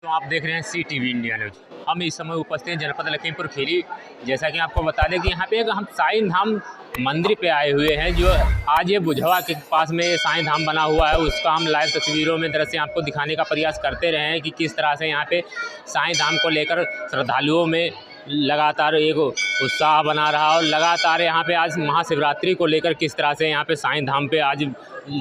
तो आप देख रहे हैं CTV इंडिया न्यूज। हम इस समय उपस्थित हैं जनपद लखीमपुर खीरी। जैसा कि आपको बता दें कि यहाँ पे हम साईं धाम मंदिर पे आए हुए हैं, जो आज ये बुझवा के पास में साईं धाम बना हुआ है। उसका हम लाइव तस्वीरों में दृश्य आपको दिखाने का प्रयास करते रहे हैं कि किस तरह से यहाँ पे साईं धाम को लेकर श्रद्धालुओं में लगातार एक उत्साह बना रहा। और लगातार यहाँ पे आज महाशिवरात्रि को लेकर किस तरह से यहाँ पे साईं धाम पे आज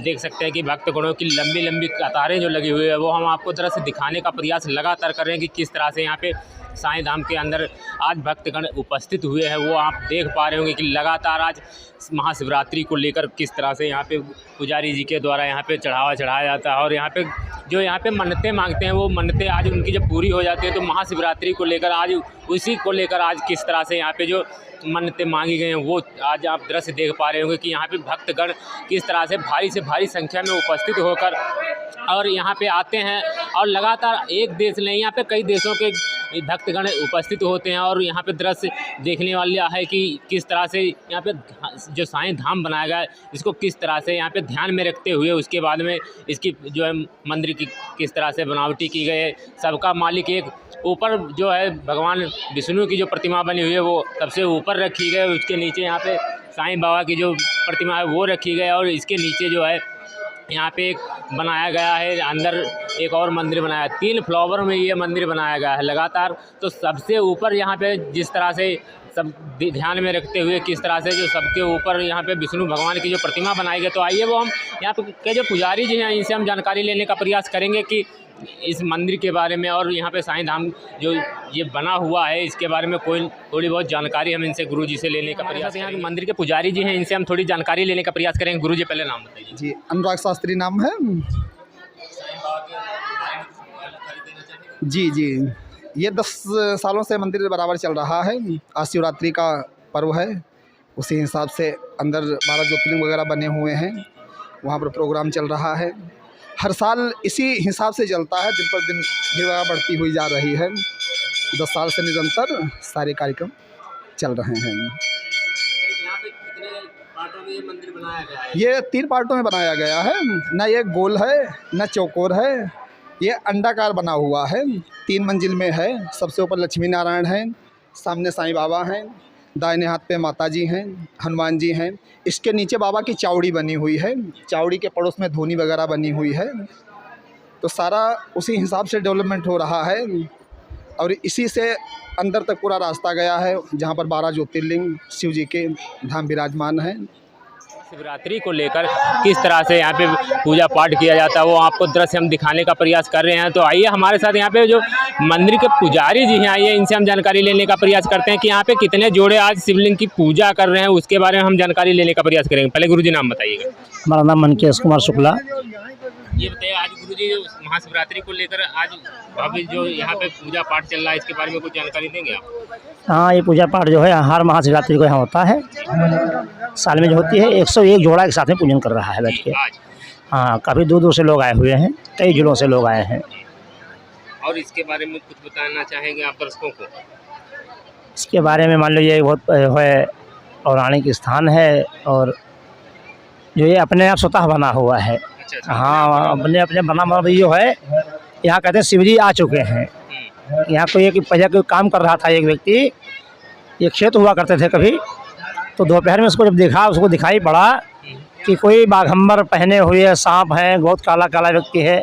देख सकते हैं कि भक्तगणों की लंबी लंबी कतारें जो लगी हुई है, वो हम आपको दृश्य दिखाने का प्रयास लगातार कर रहे हैं कि किस तरह से यहाँ पे साईं धाम के अंदर आज भक्तगण उपस्थित हुए हैं। वो आप देख पा रहे होंगे कि लगातार आज महाशिवरात्रि को लेकर किस तरह से यहाँ पे पुजारी जी के द्वारा यहाँ पे चढ़ावा चढ़ाया जाता है। और यहाँ पे जो यहाँ पे मन्नतें मांगते हैं, वो मन्नतें आज उनकी जब पूरी हो जाती है तो महाशिवरात्रि को लेकर आज उसी को लेकर आज किस तरह से यहाँ पे जो मन्नतें मांगी गई हैं, वो आज आप दृश्य देख पा रहे होंगे कि यहाँ पे भक्तगण किस तरह से भारी संख्या में उपस्थित होकर और यहाँ पे आते हैं। और लगातार एक देश नहीं, यहाँ पे कई देशों के भक्तगण उपस्थित होते हैं। और यहाँ पे दृश्य देखने वाला है कि किस तरह से यहाँ पे जो साईं धाम बनाया गया है, इसको किस तरह से यहाँ पे ध्यान में रखते हुए उसके बाद में इसकी जो है मंदिर की किस तरह से बनावटी की गई है। सबका मालिक एक ऊपर जो है भगवान विष्णु की जो प्रतिमा बनी हुई है, वो सबसे ऊपर रखी गई। उसके नीचे यहाँ पे साईं बाबा की जो प्रतिमा है वो रखी गई। और इसके नीचे जो है यहाँ पे एक बनाया गया है, अंदर एक और मंदिर बनाया है। 3 फ्लोर में ये मंदिर बनाया गया है लगातार। तो सबसे ऊपर यहाँ पे जिस तरह से सब ध्यान में रखते हुए किस तरह से जो सबके ऊपर यहाँ पे विष्णु भगवान की जो प्रतिमा बनाई गई। तो आइए वो हम यहाँ पे के जो पुजारी जी हैं, इनसे हम जानकारी लेने का प्रयास करेंगे कि इस मंदिर के बारे में और यहाँ पे साईं धाम जो ये बना हुआ है इसके बारे में कोई थोड़ी बहुत जानकारी हम इनसे गुरु जी से लेने का प्रयास। यहाँ के मंदिर के पुजारी जी हैं, इनसे हम थोड़ी जानकारी लेने का प्रयास करेंगे। गुरु जी पहले नाम बताइए। जी, अनुराग शास्त्री नाम है। जी, ये 10 सालों से मंदिर बराबर चल रहा है। आज शिवरात्रि का पर्व है, उसी हिसाब से अंदर 12 ज्योतिर्लिंग वगैरह बने हुए हैं, वहाँ पर प्रोग्राम चल रहा है। हर साल इसी हिसाब से चलता है, दिन पर दिन भीड़ बढ़ती हुई जा रही है। 10 साल से निरंतर सारे कार्यक्रम चल रहे हैं। यहाँ पे कितने पार्टों में ये मंदिर बनाया गया है? ये 3 पार्टों में बनाया गया है, न ये गोल है न चौकोर है, ये अंडाकार बना हुआ है। 3 मंजिल में है। सबसे ऊपर लक्ष्मी नारायण हैं, सामने साईं बाबा हैं, दाहिने हाथ पे माता जी हैं, हनुमान जी हैं। इसके नीचे बाबा की चावड़ी बनी हुई है, चावड़ी के पड़ोस में धोनी वगैरह बनी हुई है। तो सारा उसी हिसाब से डेवलपमेंट हो रहा है। और इसी से अंदर तक पूरा रास्ता गया है, जहाँ पर 12 ज्योतिर्लिंग शिव जी के धाम विराजमान हैं। शिवरात्रि को लेकर किस तरह से यहाँ पे पूजा पाठ किया जाता है, वो आपको दृश्य हम दिखाने का प्रयास कर रहे हैं। तो आइए हमारे साथ यहाँ पे जो मंदिर के पुजारी जी हैं, आइए इनसे हम जानकारी लेने का प्रयास करते हैं कि यहाँ पे कितने जोड़े आज शिवलिंग की पूजा कर रहे हैं, उसके बारे में हम जानकारी लेने का प्रयास करेंगे। पहले गुरु जी नाम बताइएगा। हमारा नाम मनकेश कुमार शुक्ला। ये बताइए, आज गुरु जी महाशिवरात्रि को लेकर आज अभी जो यहाँ पे पूजा पाठ चल रहा है, इसके बारे में कुछ जानकारी देंगे आप? हाँ, ये पूजा पाठ जो है हर महाशिवरात्रि को यहाँ होता है। साल में जो होती है 101 जोड़ा एक साथ में पूजन कर रहा है बैठ के। हाँ, काफ़ी दूर दूर से लोग आए हुए हैं, कई जिलों से लोग आए हैं। और इसके बारे में कुछ बताना चाहेंगे आप दर्शकों को? इसके बारे में मान लो ये बहुत है पौराणिक स्थान है, और जो ये अपने आप स्वतः बना हुआ है। हाँ, अपने बना जो है, यहाँ कहते हैं शिव जी आ चुके हैं। यहाँ कोई पहले कोई काम कर रहा था एक व्यक्ति, ये खेत हुआ करते थे कभी, तो दोपहर में उसको जब देखा, उसको दिखाई पड़ा कि कोई बाघंबर पहने हुए सांप हैं, बहुत काला काला व्यक्ति है।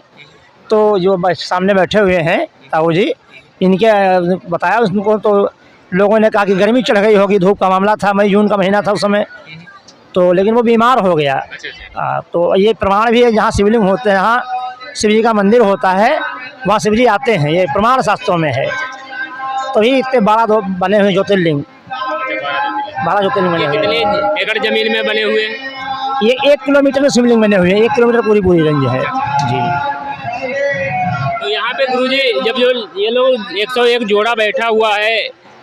तो जो सामने बैठे हुए हैं ताऊ जी, इनके बताया उसको, तो लोगों ने कहा कि गर्मी चढ़ गई होगी, धूप का मामला था, मई जून का महीना था उस समय, तो लेकिन वो बीमार हो गया। तो ये प्रमाण भी है, जहाँ शिवलिंग होते हैं, जहाँ शिव जी का मंदिर होता है, वहाँ शिव जी आते हैं, ये प्रमाण शास्त्रों में है। तो ये इतने 12 बने हुए ज्योतिर्लिंग, 12 ज्योतिर्लिंग बने हुए। कितने एकड़ जमीन में बने हुए हैं? ये 1 किलोमीटर में शिवलिंग बने हुए हैं, 1 किलोमीटर पूरी रेंज है जी। तो यहाँ पे गुरुजी जब जो ये लोग 101 जोड़ा बैठा हुआ है,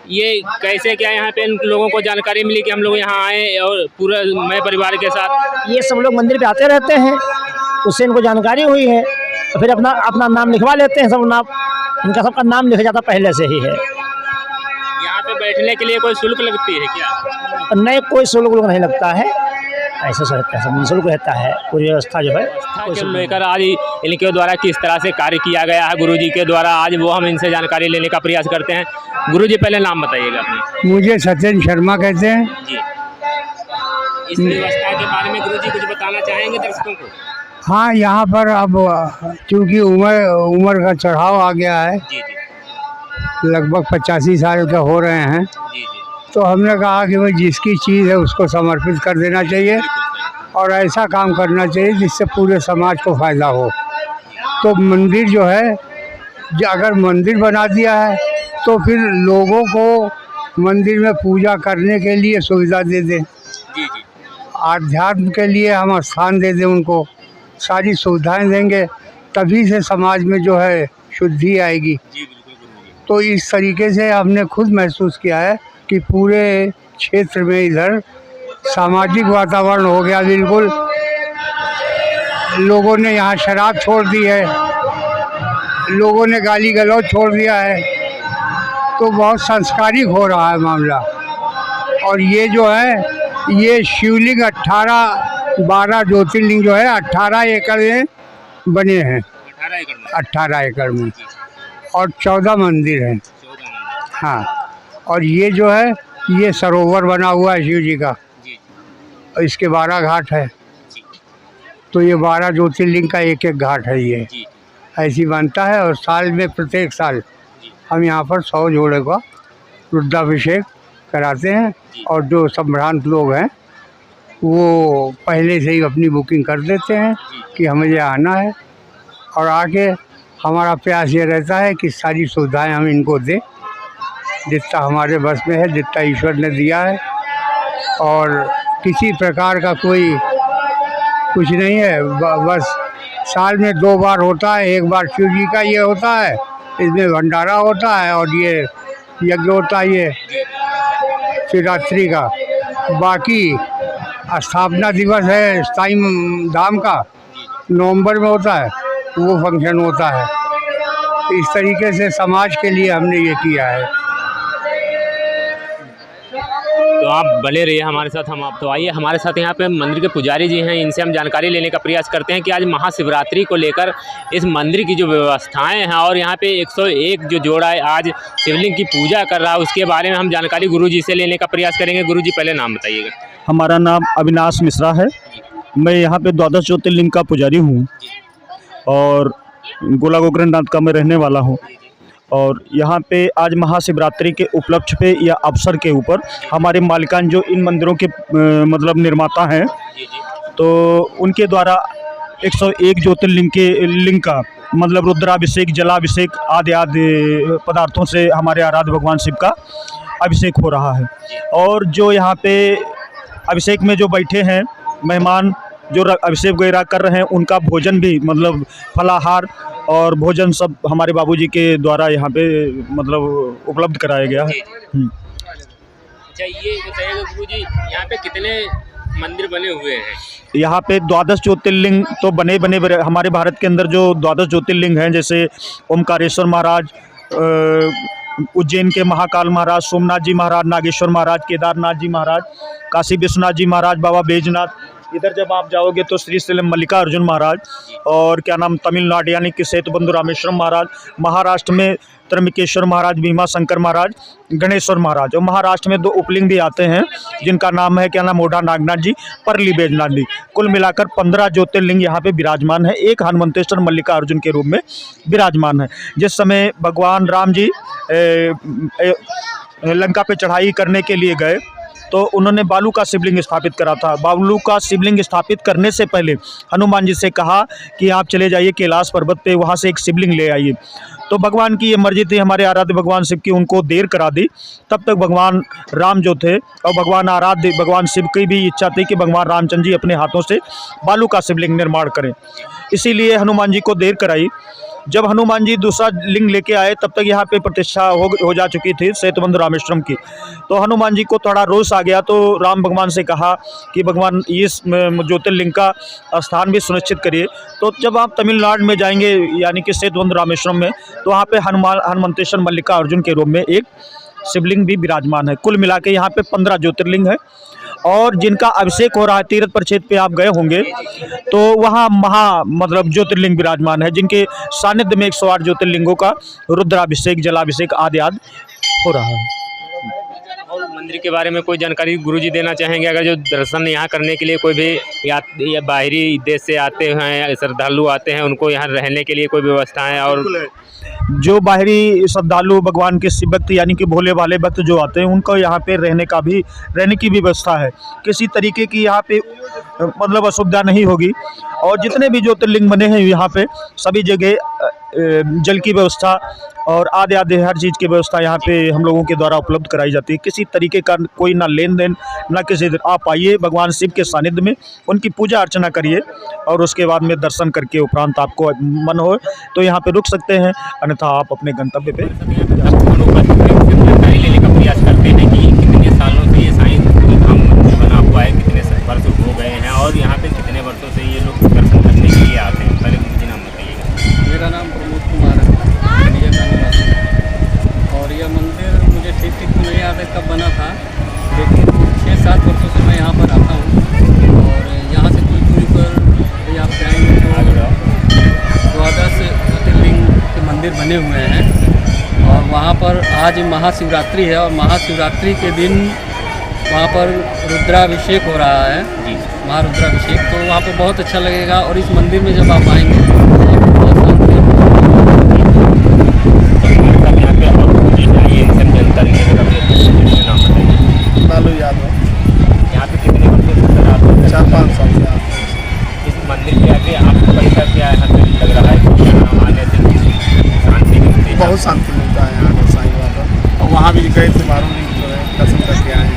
ये कैसे क्या यहाँ पे इन लोगों को जानकारी मिली कि हम लोग यहाँ आए और पूरा मैं परिवार के साथ? ये सब लोग मंदिर पे आते रहते हैं, उससे इनको जानकारी हुई है, तो फिर अपना नाम लिखवा लेते हैं। सब नाम इनका सबका नाम लिखा जाता पहले से ही है। यहाँ पे बैठने के लिए कोई शुल्क लगती है क्या? नहीं, कोई शुल्क नहीं लगता है। ऐसा सब रहता है, सब निःशुल्क रहता है, पूरी व्यवस्था जो है व्यवस्था को लेकर आज इनके द्वारा किस तरह से कार्य किया गया है गुरुजी के द्वारा, आज वो हम इनसे जानकारी लेने का प्रयास करते हैं। गुरुजी पहले नाम बताइएगा अपने। मुझे सत्येंद्र शर्मा कहते हैं। जी, इस व्यवस्था के बारे में गुरुजी कुछ बताना चाहेंगे दर्शकों को? हाँ, यहाँ पर अब चूँकि उम्र का चढ़ाव आ गया है, जी जी लगभग 85 साल का हो रहे हैं, जी जी, तो हमने कहा कि भाई जिसकी चीज़ है उसको समर्पित कर देना चाहिए और ऐसा काम करना चाहिए जिससे पूरे समाज को फ़ायदा हो। तो मंदिर जो है, अगर मंदिर बना दिया है तो फिर लोगों को मंदिर में पूजा करने के लिए सुविधा दे दें, जी जी, आध्यात्म के लिए हम स्थान दे दें, उनको सारी सुविधाएं देंगे, तभी से समाज में जो है शुद्धि आएगी। जी बिल्कुल गुरुजी। तो इस तरीके से हमने खुद महसूस किया है कि पूरे क्षेत्र में इधर सामाजिक वातावरण हो गया बिल्कुल। लोगों ने यहाँ शराब छोड़ दी है, लोगों ने गाली गलौज छोड़ दिया है, तो बहुत संस्कारिक हो रहा है मामला। और ये जो है, ये शिवलिंग 12 ज्योतिर्लिंग जो है 18 एकड़ में बने हैं, 18 एकड़ में, 18 एकड़ में, और 14 मंदिर हैं। 14 मंदिर। हाँ, और ये जो है, ये सरोवर बना हुआ है शिव जी का, जी और इसके 12 घाट है। जी तो ये 12 ज्योतिर्लिंग का एक एक घाट है, ये जी ऐसी बनता है। और साल में प्रत्येक साल जी, हम यहाँ पर 100 जोड़े का रुद्राभिषेक कराते हैं, और जो संभ्रांत लोग हैं वो पहले से ही अपनी बुकिंग कर देते हैं कि हमें ये आना है, और आके हमारा प्रयास ये रहता है कि सारी सुविधाएं हम इनको दें, जितना हमारे बस में है, जितना ईश्वर ने दिया है। और किसी प्रकार का कोई कुछ नहीं है, बस साल में 2 बार होता है। एक बार शिव जी का ये होता है, इसमें भंडारा होता है, और ये यज्ञ होता है ये शिवरात्रि का। बाकी स्थापना दिवस है साईं धाम का, नवंबर में होता है, वो फंक्शन होता है। इस तरीके से समाज के लिए हमने ये किया है। तो आप बने रहिए हमारे साथ। हम आप तो आइए हमारे साथ, यहाँ पे मंदिर के पुजारी जी हैं, इनसे हम जानकारी लेने का प्रयास करते हैं कि आज महाशिवरात्रि को लेकर इस मंदिर की जो व्यवस्थाएं हैं, और यहाँ पे 101 जो जोड़ा है आज शिवलिंग की पूजा कर रहा है, उसके बारे में हम जानकारी गुरुजी से लेने का प्रयास करेंगे। गुरुजी पहले नाम बताइएगा। हमारा नाम अविनाश मिश्रा है। मैं यहाँ पे 12 ज्योतिर्लिंग का पुजारी हूँ और गोला गोकरणनाथ का मैं रहने वाला हूँ। और यहाँ पे आज महाशिवरात्रि के उपलक्ष्य पे या अवसर के ऊपर हमारे मालिकान जो इन मंदिरों के मतलब निर्माता हैं, तो उनके द्वारा 101 ज्योतिर्लिंग के लिंग का मतलब रुद्राभिषेक, जलाभिषेक आदि पदार्थों से हमारे आराध्य भगवान शिव का अभिषेक हो रहा है। और जो यहाँ पे अभिषेक में जो बैठे हैं मेहमान, जो अभिषेक वगैरह कर रहे हैं, उनका भोजन भी मतलब फलाहार और भोजन सब हमारे बाबूजी के द्वारा यहाँ पे मतलब उपलब्ध कराया गया है। अच्छा, ये बताइएगा गुरुजी, यहाँ पे कितने मंदिर बने हुए हैं? यहाँ पे 12 ज्योतिर्लिंग तो बने हमारे भारत के अंदर जो 12 ज्योतिर्लिंग हैं, जैसे ओमकारेश्वर महाराज, उज्जैन के महाकाल महाराज, सोमनाथ जी महाराज, नागेश्वर महाराज, केदारनाथ जी महाराज, काशी विश्वनाथ जी महाराज, बाबा बैजनाथ। इधर जब आप जाओगे तो श्री शैलम मल्लिकार्जुन महाराज, और क्या नाम तमिलनाडु यानी कि सेतुबंधु रामेश्वरम महाराज, महाराष्ट्र में त्र्यंबकेश्वर महाराज, भीमा शंकर महाराज, गणेश्वर महाराज, और महाराष्ट्र में 2 उपलिंग भी आते हैं जिनका नाम है क्या नाम ओढ़ा नागनाथ जी, परली बैजनाथ जी। कुल मिलाकर 15 ज्योतिर्लिंग यहाँ पे विराजमान है, एक हनुमंतेश्वर मल्लिकार्जुन के रूप में विराजमान है। जिस समय भगवान राम जी लंका पे चढ़ाई करने के लिए गए तो उन्होंने बालू का शिवलिंग स्थापित करा था। बालू का शिवलिंग स्थापित करने से पहले हनुमान जी से कहा कि आप चले जाइए कैलाश पर्वत पे, वहाँ से एक शिवलिंग ले आइए। तो भगवान की ये मर्जी थी, हमारे आराध्य भगवान शिव की, उनको देर करा दी। तब तक भगवान राम जो थे और भगवान आराध्य भगवान शिव की भी इच्छा थी कि भगवान रामचंद्र जी अपने हाथों से बालू का शिवलिंग निर्माण करें, इसीलिए हनुमान जी को देर कराई। जब हनुमान जी दूसरा लिंग लेके आए तब तक यहाँ पे प्रतिष्ठा हो जा चुकी थी सेतुबंधु रामेश्वरम की। तो हनुमान जी को थोड़ा रोष आ गया, तो राम भगवान से कहा कि भगवान इस ज्योतिर्लिंग का स्थान भी सुनिश्चित करिए। तो जब आप तमिलनाडु में जाएंगे यानी कि सेतुबंधु रामेश्वरम में, तो वहाँ पे हनुमंतेश्वर मल्लिकार्जुन के रूप में एक शिवलिंग भी विराजमान है। कुल मिला के यहाँ पे 15 ज्योतिर्लिंग है। और जिनका अभिषेक हो रहा है, तीर्थ परिक्षेत्र पे आप गए होंगे तो वहाँ मतलब ज्योतिर्लिंग विराजमान है, जिनके सानिध्य में 108 ज्योतिर्लिंगों का रुद्राभिषेक, जलाभिषेक आदि हो रहा है। और मंदिर के बारे में कोई जानकारी गुरुजी देना चाहेंगे? अगर जो दर्शन यहाँ करने के लिए कोई भी या बाहरी देश से आते हैं, श्रद्धालु आते हैं, उनको यहाँ रहने के लिए कोई व्यवस्था है? और जो बाहरी श्रद्धालु भगवान के शिव भक्त यानी कि भोले भाले भक्त जो आते हैं, उनको यहाँ पे रहने की भी व्यवस्था है। किसी तरीके की यहाँ पे मतलब असुविधा नहीं होगी। और जितने भी ज्योतिर्लिंग बने हैं यहाँ पे सभी जगह जल की व्यवस्था और आदि हर चीज़ की व्यवस्था यहाँ पे हम लोगों के द्वारा उपलब्ध कराई जाती है। किसी तरीके का कोई ना लेन देन ना किसी, आप आइए भगवान शिव के सानिध्य में, उनकी पूजा अर्चना करिए और उसके बाद में दर्शन करके उपरांत आपको मन हो तो यहाँ पे रुक सकते हैं, अन्यथा आप अपने गंतव्य पे जानकारी लेने का प्रयास करते हैं कि कितने सालों से ये साईं धाम बना हुआ है, कितने वर्ष हो गए हैं और यहाँ पे कितने वर्षों से ये लोग दर्शन करने के लिए आते हैं। पहले मुझे नाम बताइएगा। मेरा नाम प्रमोद कुमार है, कनिया का निवासी। और यह मंदिर मुझे ठीक तो नहीं याद है कब बना था, लेकिन 6-7 वर्षों से मैं यहाँ पर आता हूँ। और यहाँ से कुछ दूरी पर यदि आप जाएंगे तो 12 ज्योतिर्लिंग के मंदिर बने हुए हैं। और वहाँ पर आज महाशिवरात्रि है और महाशिवरात्रि के दिन वहाँ पर रुद्राभिषेक हो रहा है, महारुद्राभिषेक। तो वहाँ पर बहुत अच्छा लगेगा। और इस मंदिर में जब आप आएंगे लालू यादव, यहाँ पे कितने वर्षों से 4-5 साल से आप इस मंदिर के आगे आपको कैसा क्या यहाँ पे लग रहा है? यहाँ आने से शांति मिलती है? बहुत शांति मिलता है यहाँ पर साईं बाबा। और वहाँ भी गए थे, मारूनी जो है दर्शन करके आए,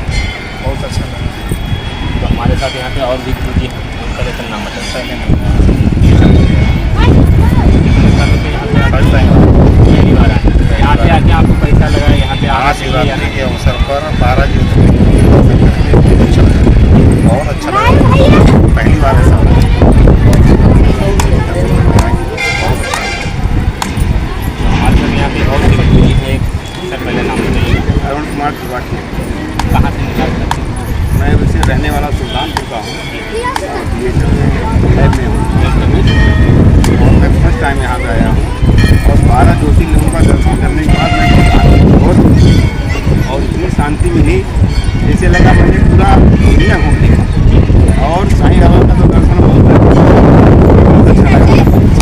बहुत अच्छा लगा। तो हमारे साथ यहाँ पे और भी गुरुजी हैं, उनका लेकर नाम बताइए। पहली बार आए, यहाँ पे आके आपको कैसा लगा? यहाँ पे महाशिवरात्रि के अवसर पर 12 बहुत अच्छा लगा, पहली बार ऐसा हुआ। हमारे साथ यहाँ पे और भी गुरुजी हैं, सर पहले नाम बताइए। अरुण कुमार त्रिपाठी, कहाँ से निकाल सकते हैं? मैं वैसे रहने वाला सुल्तानपुर का हूँ, लैब में हूँ और मैं फर्स्ट टाइम यहाँ पे आया हूँ। और 12 ज्योतिर्लिंगों का दर्शन करने के बाद मैं बहुत और इतनी शांति मिली, जैसे लगा मैंने पूरा दुनिया घूम लिया। और साईं बाबा का तो दर्शन बहुत अच्छा लगा।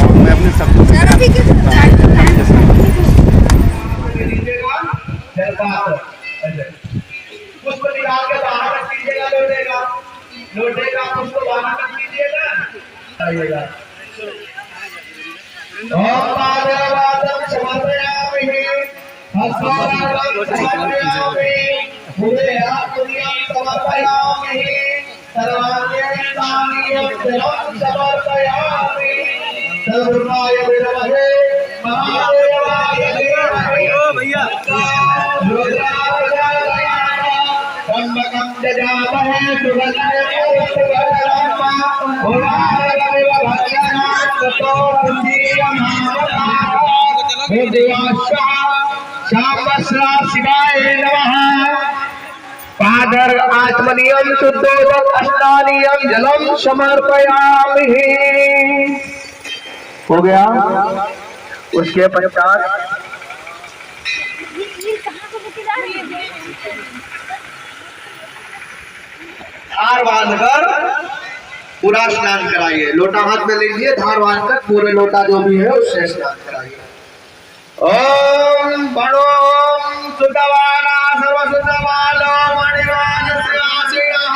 और मैं अपने सबको पुष्प निकाल के बाहर रख दीजिएगा, लोटेगा पुष्प बाहर रख दीजिएगा, आइएगा। ओम पादवादम समर्पयामि, हस्तानादम समर्पयामि, मुझे आत्मनियम समर्पयामि, सर्वांगीयम जलम समर्पयामि, सर्वनाय विरमहे महादेवाय भैया कम्बकं जजामहे सुगन्धे शिवाय नमः। पादर आत्मनियम शुद्धोदक स्नानियम जलम समर्पयामि। हो गया। उसके पश्चात धार बांधकर पूरा स्नान कराइए। लोटा हाथ में लीजिए, धार बांधकर पूरे लोटा जो भी है उससे स्नान कराइए। ओम बड़ो सुतवाला सर्वसुतवालो मणिवान श्रीआसीनः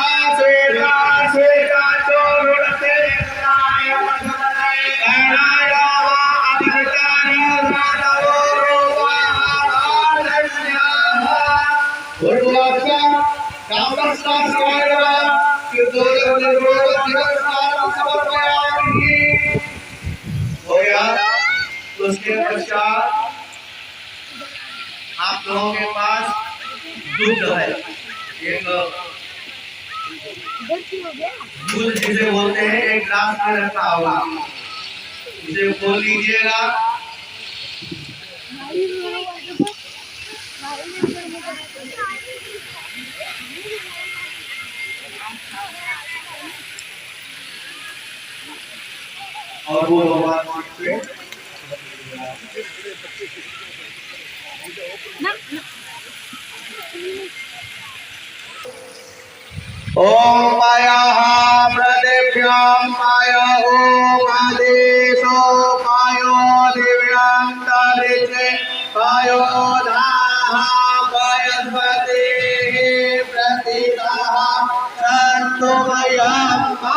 श्वेता चोरुणते नाय नाय आदित्याय मानवो रूपाः हो गया। उसके पश्चात आप लोगों के पास दूध है, एक दूध जिसे बोलते हैं, एक गिलास में रखा होगा, इसे खोल लीजिएगा। और वो भगवान के ओम माया प्रदेभ्यां माया ओम आदेशो मायो दिव्यां तारिचे मायो धाहा वयस्पति प्रतिताः संतो मयम्मा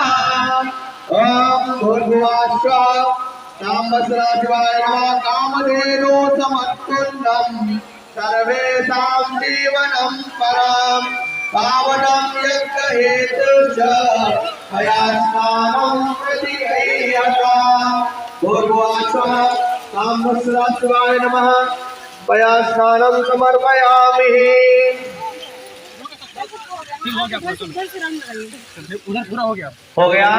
ओम भूर्भुवस्सुः साम्बस्राशिवाय नमः कामधेनु समत्कुण्डं सर्वेषां जीवनं परम् पावनं यज्ञहेतुश्च मया स्नानं प्रतिगृह्यताम् भूर्भुवस्सुः साम्बस्राशिवाय नमः मया स्नानं समर्पयामि। हो गया।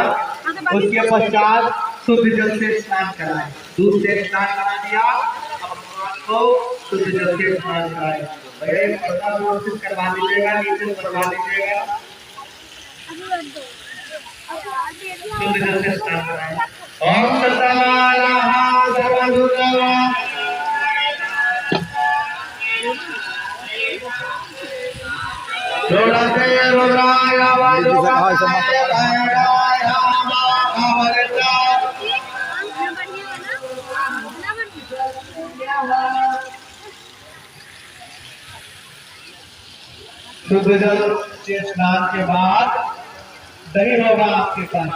उसके पश्चात शुद्ध जल से स्नान कराएं। दूध से स्नान करा दिया, अब भगवान को शुद्ध जल से स्नान कराएं। बड़े पता व्यवस्थित करवा लीजिएगा, नीचे करवा लीजिएगा। शुद्ध जल से स्नान कराएं। ओम सतमालाहा सर्वभूतवा रुद्राय रुद्राय वायुवाय भैरवाय महावरदाय शुद्ध जल से स्नान के बाद दही होगा आपके पास।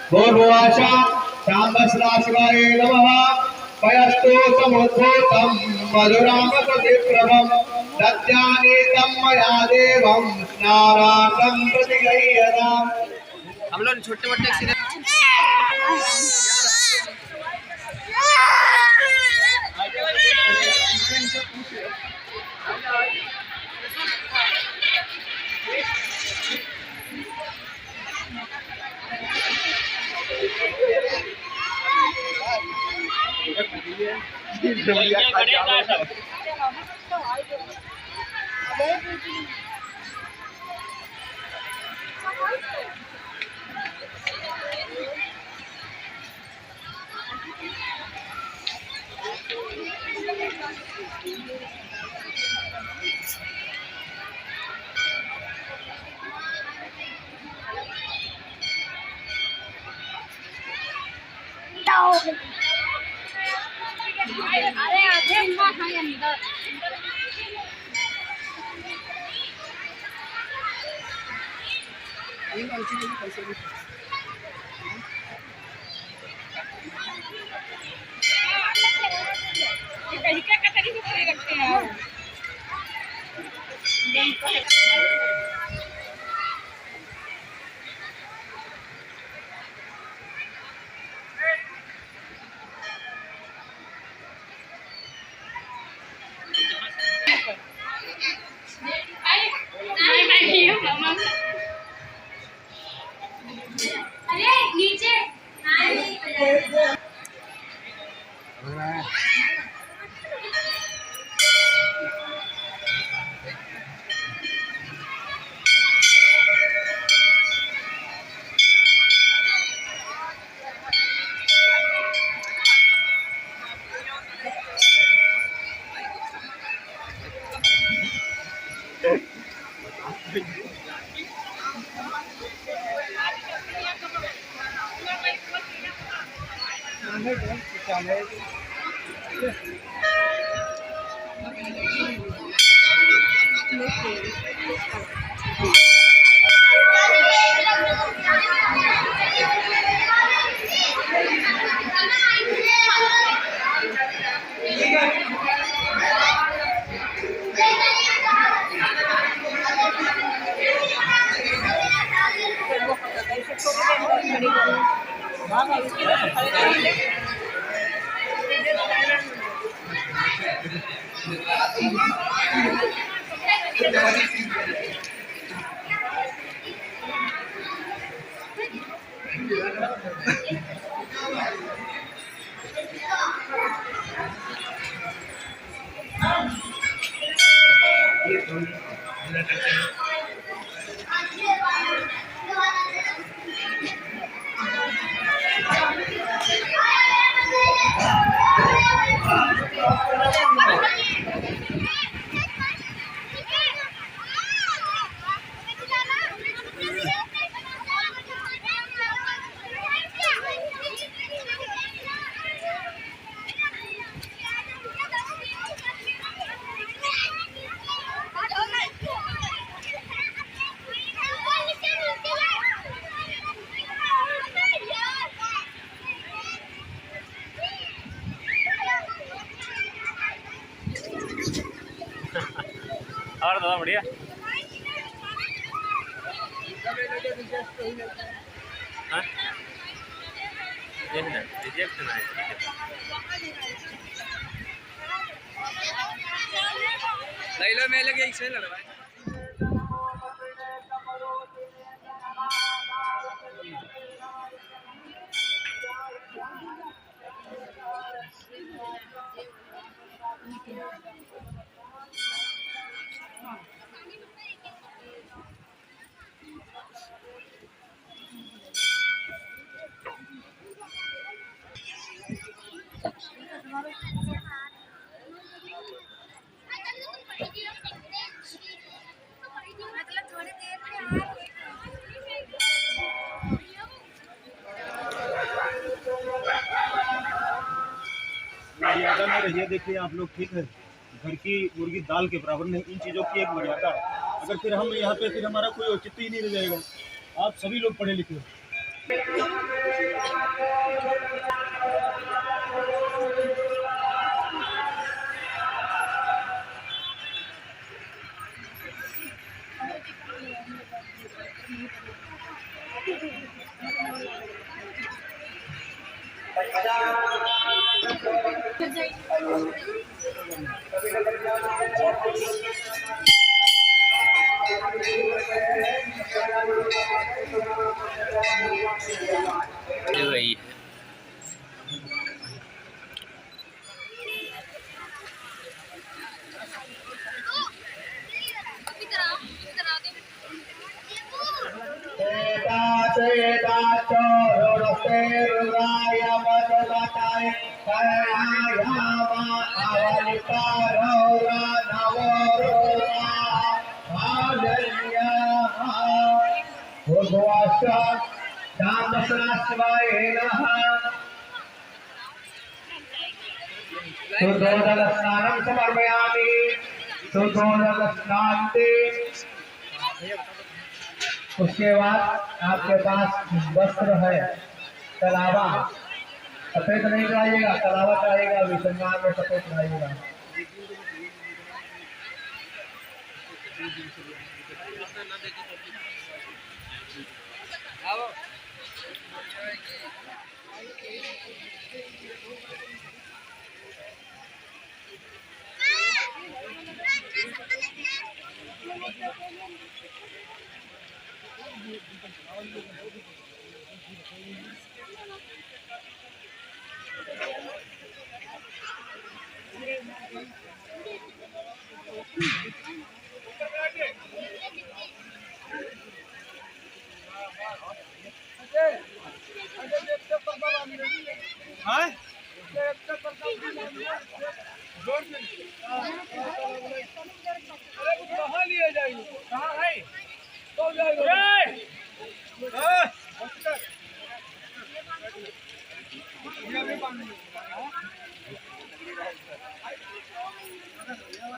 भूर्भुवस्सुः साम्बस्राशिवाय नमः पयस्तु समुद्भूतं मधुरामृतप्रभं दद्यानीतं मया देवं स्नानार्थं प्रतिगृह्यताम्। हम लोग छोटे मोटे बहुत बढ़िया। हाँ? रिजेक्ट ना है। लैला में लगे एक से लग रहा है। मर्यादा में रहिए। देखिए आप लोग, ठीक है, घर की मुर्गी दाल के बराबर नहीं, इन चीज़ों की एक मर्यादा है। अगर फिर हम यहाँ पे फिर हमारा कोई औचित्य ही नहीं रह जाएगा। आप सभी लोग पढ़े लिखे हो। वही है। सुदोदकस्नानं समर्पयामि। सुदोदकस्नान्ते उसके बाद आपके पास वस्त्र है, कलावा सफेद नहीं कराइएगा, कलावा कराइएगा, विसंगान में सफेद कराइएगा।